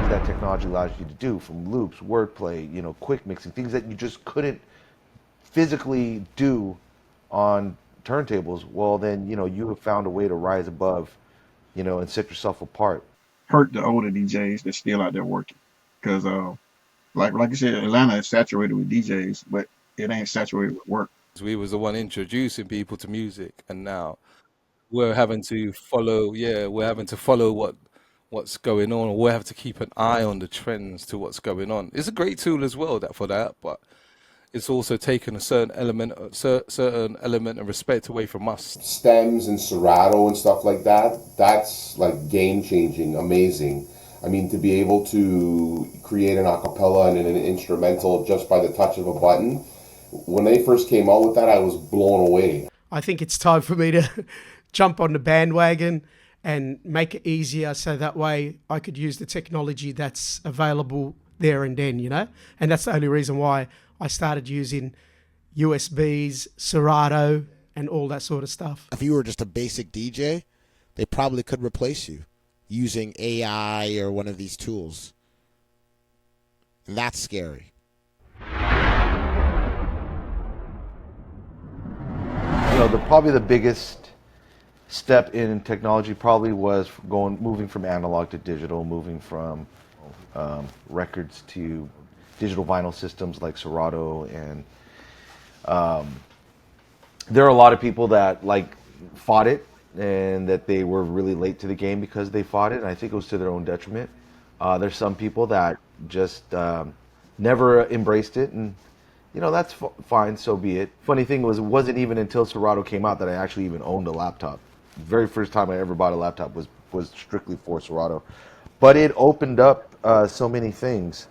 that technology allows you to do, from loops, wordplay, quick mixing, things that you just couldn't physically do on turntables, well, then, you have found a way to rise above, and set yourself apart. Hurt the older DJs that's still out there working. Because like you said, Atlanta is saturated with DJs, but it ain't saturated with work. We was the one introducing people to music, and now we're having to follow. Yeah, we're having to follow what's going on, or we have to keep an eye on the trends to what's going on. It's a great tool as well that for that, but it's also taken a certain element of respect away from us. Stems and Serato and stuff like that, that's like game changing, amazing. I mean, to be able to create an acapella and an instrumental just by the touch of a button. When they first came out with that, I was blown away. I think it's time for me to jump on the bandwagon and make it easier so that way I could use the technology that's available there and then, And that's the only reason why I started using USBs, Serato, and all that sort of stuff. If you were just a basic DJ, they probably could replace you using AI or one of these tools. And that's scary. Probably the biggest step in technology probably was moving from analog to digital, moving from records to digital vinyl systems like Serato, and there are a lot of people that fought it, and that they were really late to the game because they fought it, and I think it was to their own detriment. There's some people that just never embraced it, and that's fine, so be it. Funny thing was, it wasn't even until Serato came out that I actually even owned a laptop. The very first time I ever bought a laptop was strictly for Serato. But it opened up so many things.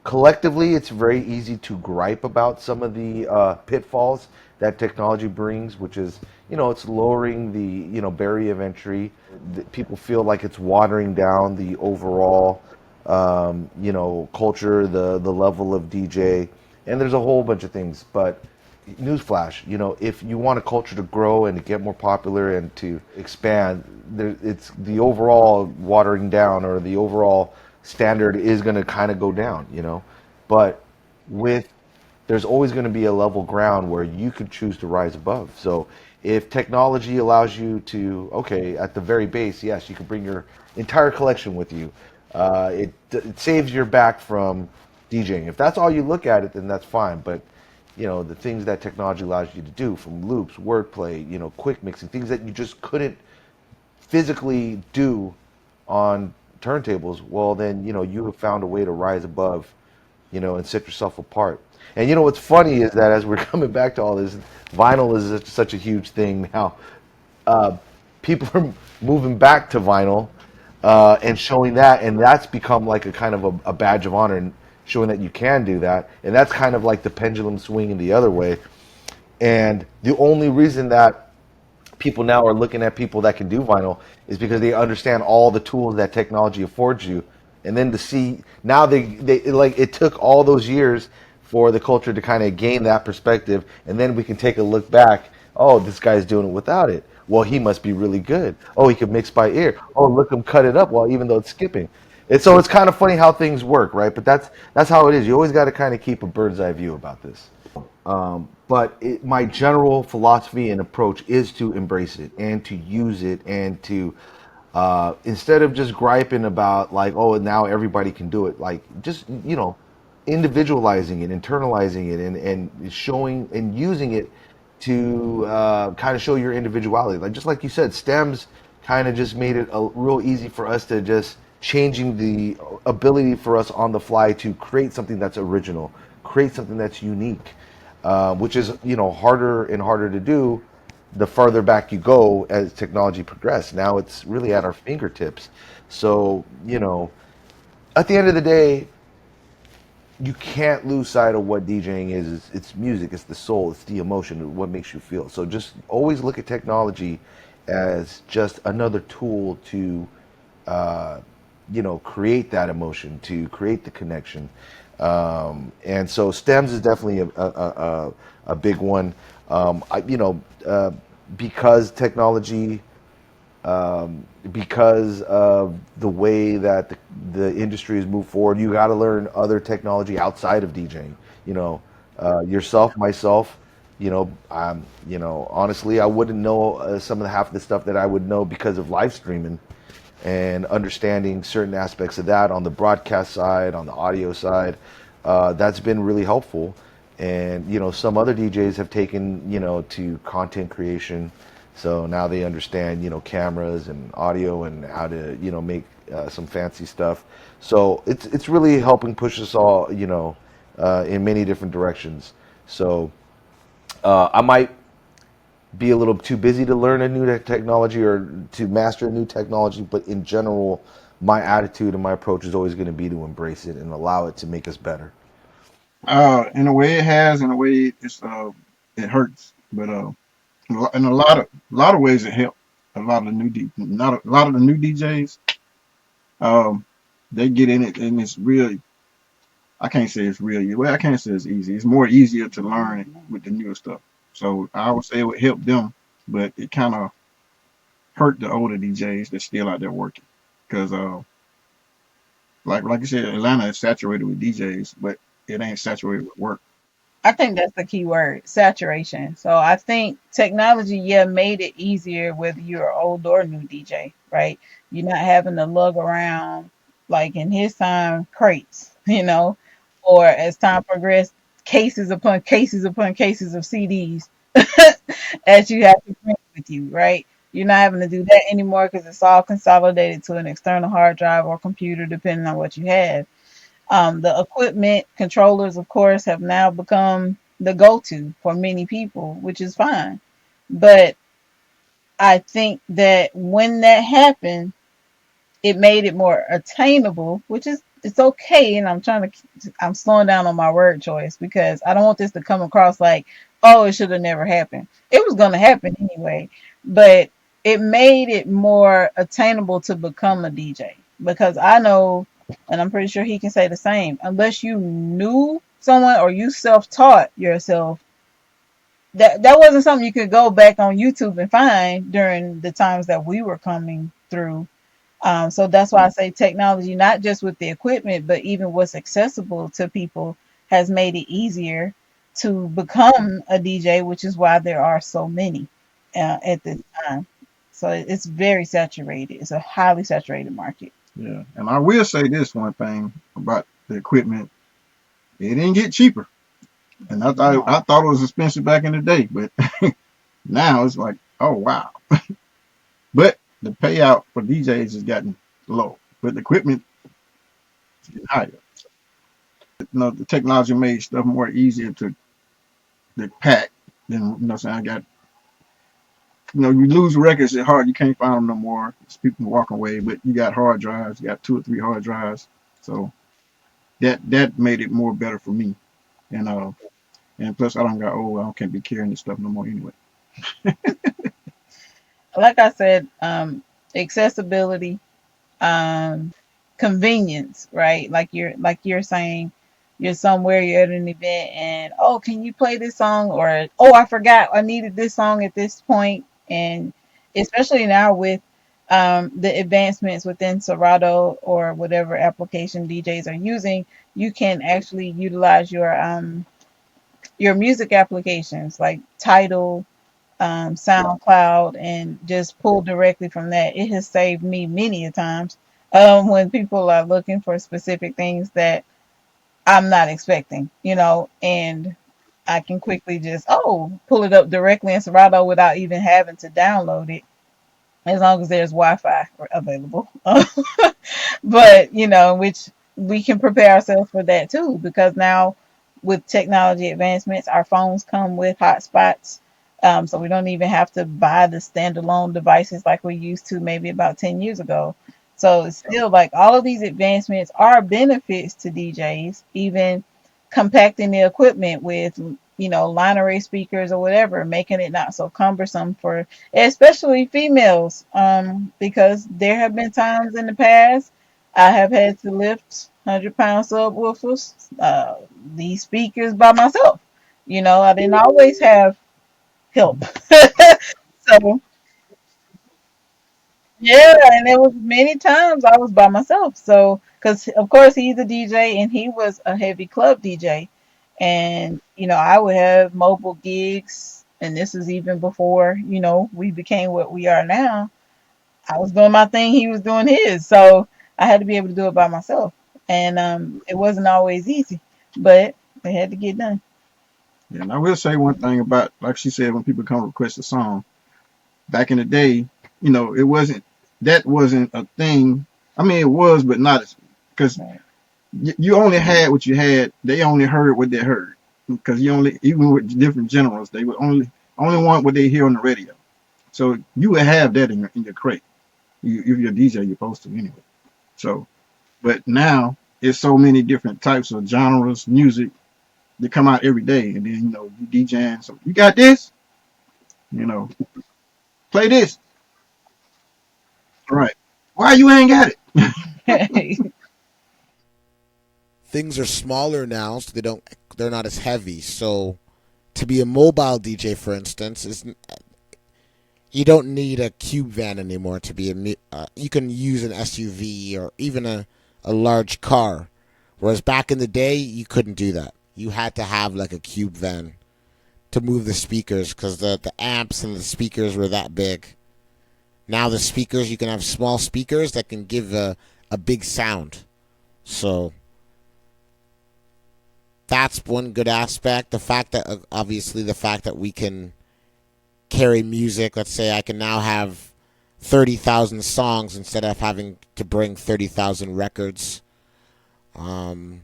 Collectively, it's very easy to gripe about some of the pitfalls that technology brings, which is, it's lowering the, barrier of entry. People feel like it's watering down the overall culture, the level of DJ, and there's a whole bunch of things. But newsflash, if you want a culture to grow and to get more popular and to expand, it's the overall watering down, or the overall standard is going to kind of go down, But there's always going to be a level ground where you could choose to rise above. So if technology allows you to, okay, at the very base, yes, you can bring your entire collection with you. It saves your back from DJing. If that's all you look at it, then that's fine. But the things that technology allows you to do, from loops, wordplay, quick mixing, things that you just couldn't physically do on turntables, well, then you have found a way to rise above, and set yourself apart. And what's funny is that as we're coming back to all this, vinyl is such a huge thing now. People are moving back to vinyl. And showing that, and that's become like a kind of a badge of honor, and showing that you can do that, and that's kind of like the pendulum swinging the other way. And the only reason that people now are looking at people that can do vinyl is because they understand all the tools that technology affords you, and then to see now they it took all those years for the culture to kind of gain that perspective, and then we can take a look back. Oh, this guy's doing it without it. Well, he must be really good. Oh, he can mix by ear. Oh, look him cut it up. Well, even though it's skipping. And so it's kind of funny how things work, right? But that's how it is. You always got to kind of keep a bird's eye view about this. But my general philosophy and approach is to embrace it and to use it, and to instead of just griping about oh, now everybody can do it, just individualizing it, internalizing it, and showing and using it to kind of show your individuality. Just like you said, stems kind of just made it real easy for us to just changing the ability for us on the fly to create something that's original, create something that's unique, which is harder and harder to do the farther back you go as technology progresses. Now it's really at our fingertips. So at the end of the day, you can't lose sight of what DJing is. It's music, it's the soul, it's the emotion, what makes you feel. So just always look at technology as just another tool to, create that emotion, to create the connection. And so stems is definitely a big one. Because technology, because of the way that the industry has moved forward, you got to learn other technology outside of DJing. You know, yourself, myself. Honestly, I wouldn't know some of the half of the stuff that I would know because of live streaming and understanding certain aspects of that on the broadcast side, on the audio side. That's been really helpful. And some other DJs have taken to content creation, so now they understand cameras and audio and how to make some fancy stuff. So it's really helping push us all in many different directions. So I might be a little too busy to learn a new technology or to master a new technology, but in general, my attitude and my approach is always going to be to embrace it and allow it to make us better. In a way it has, in a way it hurts, but in a lot of ways it helped. A lot of the not a lot of the new DJs, um, they get in it and it's really. I can't say it's really well. I can't say it's easy. It's more easier to learn with the newer stuff. So I would say it would help them, but it kind of hurt the older DJs that's still out there working, because like you said, Atlanta is saturated with DJs, but it ain't saturated with work. I think that's the key word, saturation. So I think technology, yeah, made it easier whether you're old or new DJ, right? You're not having to lug around like in his time crates, or as time progressed, cases upon cases upon cases of CDs as you have to bring with you, right? You're not having to do that anymore because it's all consolidated to an external hard drive or computer, depending on what you have. The equipment controllers, of course, have now become the go-to for many people, which is fine. But I think that when that happened, it made it more attainable, which is it's okay. And I'm slowing down on my word choice because I don't want this to come across like, oh, it should have never happened. It was going to happen anyway, but it made it more attainable to become a DJ because I know, and I'm pretty sure he can say the same. Unless you knew someone or you self-taught yourself, that wasn't something you could go back on YouTube and find during the times that we were coming through. So that's why I say technology, not just with the equipment, but even what's accessible to people, has made it easier to become a DJ, which is why there are so many at this time. So it's very saturated. It's a highly saturated market. Yeah, and I will say this one thing about the equipment: it didn't get cheaper, and I thought it was expensive back in the day, but now it's like, oh wow. But the payout for DJs has gotten low, but the equipment is getting higher. The technology made stuff more easier to pack. Then saying I got you lose records, it's hard. You can't find them no more. It's people walking away, but you got hard drives. You got 2 or 3 hard drives, so that made it more better for me. And plus I don't got old. I can't be carrying this stuff no more anyway. Like I said, accessibility, um, convenience, right? Like you're saying, you're somewhere, you're at an event, and oh, can you play this song? Or oh, I forgot I needed this song at this point. And especially now with the advancements within Serato or whatever application DJs are using, you can actually utilize your music applications like Tidal, SoundCloud, and just pull directly from that. It has saved me many a times when people are looking for specific things that I'm not expecting, and I can quickly just pull it up directly in Serato without even having to download it, as long as there's Wi-Fi available. But which we can prepare ourselves for that too, because now with technology advancements, our phones come with hotspots, so we don't even have to buy the standalone devices like we used to maybe about 10 years ago. So it's still like all of these advancements are benefits to DJs, even compacting the equipment with line array speakers or whatever, making it not so cumbersome for especially females, because there have been times in the past I have had to lift 100-pound subwoofers, these speakers by myself. I didn't always have help. So Yeah, and there was many times I was by myself. So, because of course he's a DJ and he was a heavy club DJ, and I would have mobile gigs, and this is even before we became what we are now. I was doing my thing, he was doing his, so I had to be able to do it by myself, and it wasn't always easy, but it had to get done. Yeah, and I will say one thing about, like she said, when people come request a song, back in the day, it wasn't, that wasn't a thing. I mean, it was, but not as, because Right. you only had what you had. They only heard what they heard. Because you only, even with different genres, they would only want what they hear on the radio. So you would have that in your crate. If you're a DJ, you're supposed to anyway. So, but now it's so many different types of genres, music that come out every day, and then you DJing. So you got this, you know, play this, right? Why you ain't got it? Things are smaller now, so they're not as heavy. So to be a mobile DJ, for instance, is you don't need a cube van anymore to be you can use an SUV or even a large car. Whereas back in the day, you couldn't do that. You had to have like a cube van to move the speakers because the amps and the speakers were that big. Now the speakers, you can have small speakers that can give a big sound. So that's one good aspect. The fact that obviously the fact that we can carry music. Let's say I can now have 30,000 songs instead of having to bring 30,000 records. The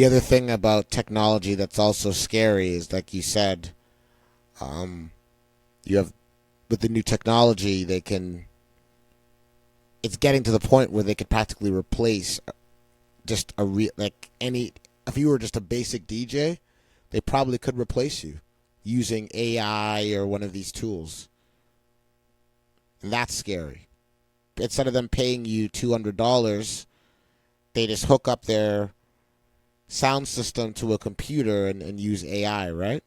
other thing about technology that's also scary is, like you said, you have with the new technology, it's getting to the point where they could practically replace just if you were just a basic DJ, they probably could replace you using AI or one of these tools. And that's scary. Instead of them paying you $200, they just hook up their sound system to a computer and use AI, right?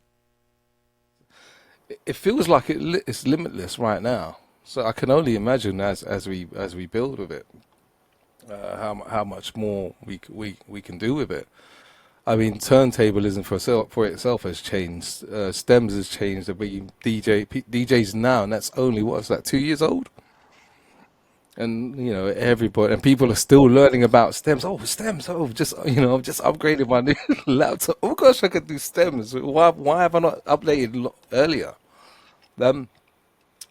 It feels like it's limitless right now. So I can only imagine as we build with it, how much more we can do with it. I mean, turntablism for itself has changed. Stems has changed. There be DJs now, and that's only what's that 2 years old. And everybody and people are still learning about stems. Oh, stems! Oh, I've just upgraded my new laptop. Oh gosh, I could do stems. Why have I not updated earlier? Um,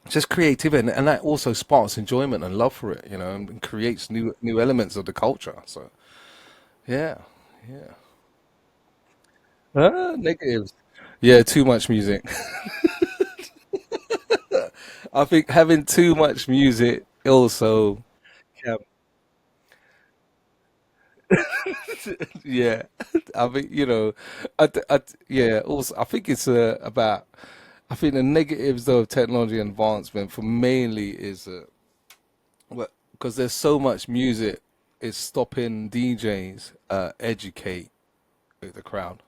just creativity, and that also sparks enjoyment and love for it. And creates new elements of the culture. So yeah, yeah. Negatives. Yeah, too much music. I think having too much music also. Yeah, yeah. I think yeah. Also, I think it's about. I think the negatives though of technology advancement for mainly is because there's so much music, it's stopping DJs educate the crowd.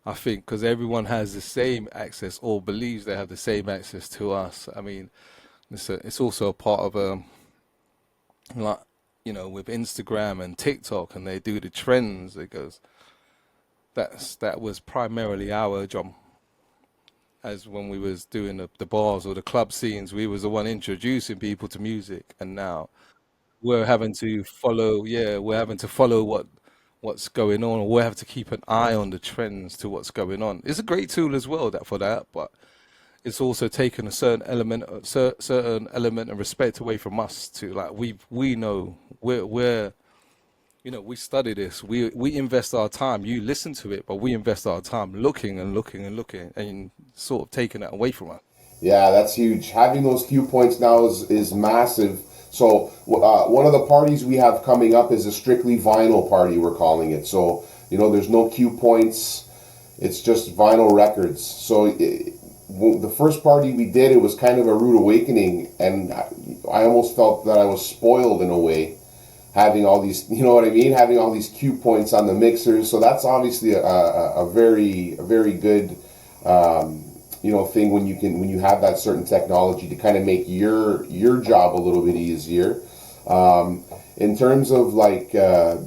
I think because everyone has the same access or believes they have the same access to us. I mean, it's also a part of like with Instagram and TikTok, and they do the trends. It goes that was primarily our job as when we was doing the bars or the club scenes. We was the one introducing people to music, and now we're having to follow. Yeah, we're having to follow what's going on, or we have to keep an eye on the trends to what's going on. It's a great tool as well that for that, but it's also taken a certain element of respect away from us to like we know we're we study this. We invest our time. You listen to it, but we invest our time looking and looking and looking, and sort of taking that away from us. Yeah, that's huge. Having those cue points now is massive. So one of the parties we have coming up is a strictly vinyl party, we're calling it. So there's no cue points. It's just vinyl records. So the first party we did, it was kind of a rude awakening, and I almost felt that I was spoiled in a way, having all these, you know what I mean, having all these cue points on the mixers. So that's obviously a very good thing when you have that certain technology to kind of make your job a little bit easier. In terms of like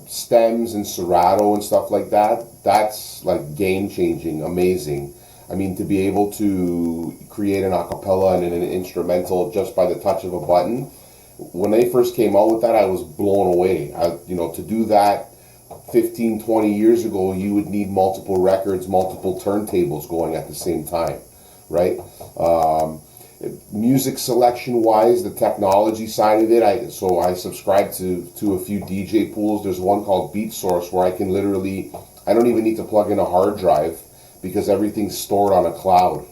stems and Serato and stuff like that, that's like game changing, amazing. I mean, to be able to create an acapella and an instrumental just by the touch of a button. When they first came out with that, I was blown away. To do that 15, 20 years ago, you would need multiple records, multiple turntables going at the same time, right? Music selection wise, the technology side of it, I subscribe to a few DJ pools. There's one called Beat Source where I can literally, I don't even need to plug in a hard drive because everything's stored on a cloud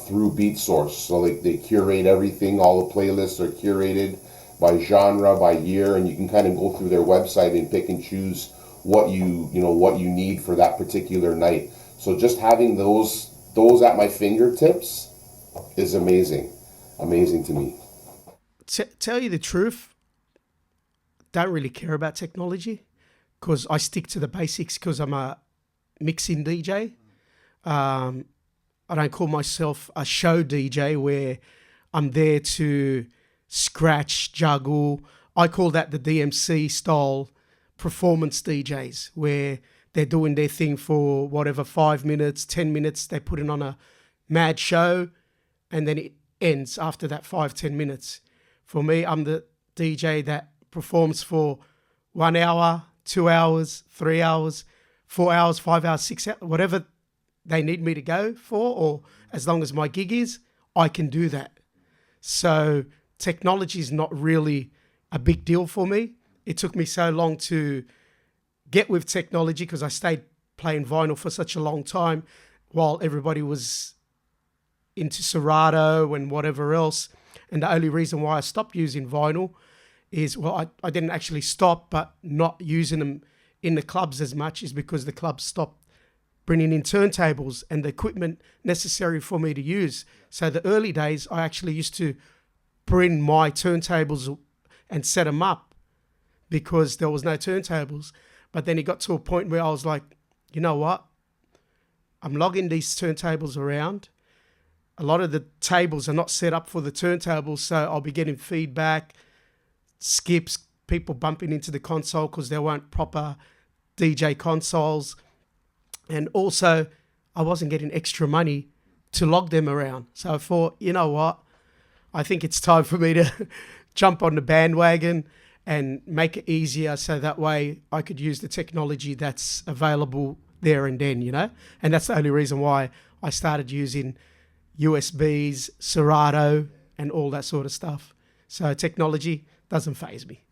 through Beat Source. So they curate everything. All the playlists are curated by genre, by year, and you can kind of go through their website and pick and choose what you need for that particular night. So just having those at my fingertips is amazing to me. Tell you the truth, don't really care about technology because I stick to the basics because I'm a mixing DJ. I don't call myself a show DJ where I'm there to scratch, juggle. I call that the DMC style performance DJs where they're doing their thing for whatever, 5 minutes, 10 minutes. They put it on a mad show and then it ends after that 5-10 minutes. For me, I'm the DJ that performs for 1 hour, 2 hours, 3 hours, 4 hours, 5 hours, 6 hours, whatever they need me to go for, or as long as my gig is, I can do that. So technology is not really a big deal for me. It took me so long to get with technology because I stayed playing vinyl for such a long time while everybody was into Serato and whatever else. And the only reason why I stopped using vinyl is, well, I didn't actually stop, but not using them in the clubs as much is because the clubs stopped bringing in turntables and the equipment necessary for me to use. So the early days, I actually used to bring my turntables and set them up because there was no turntables. But then it got to a point where I was like, you know what? I'm logging these turntables around. A lot of the tables are not set up for the turntables, so I'll be getting feedback, skips, people bumping into the console because there weren't proper DJ consoles. And also, I wasn't getting extra money to log them around. So I thought, you know what? I think it's time for me to jump on the bandwagon and make it easier so that way I could use the technology that's available there and then, And that's the only reason why I started using USBs, Serato, and all that sort of stuff. So technology doesn't faze me.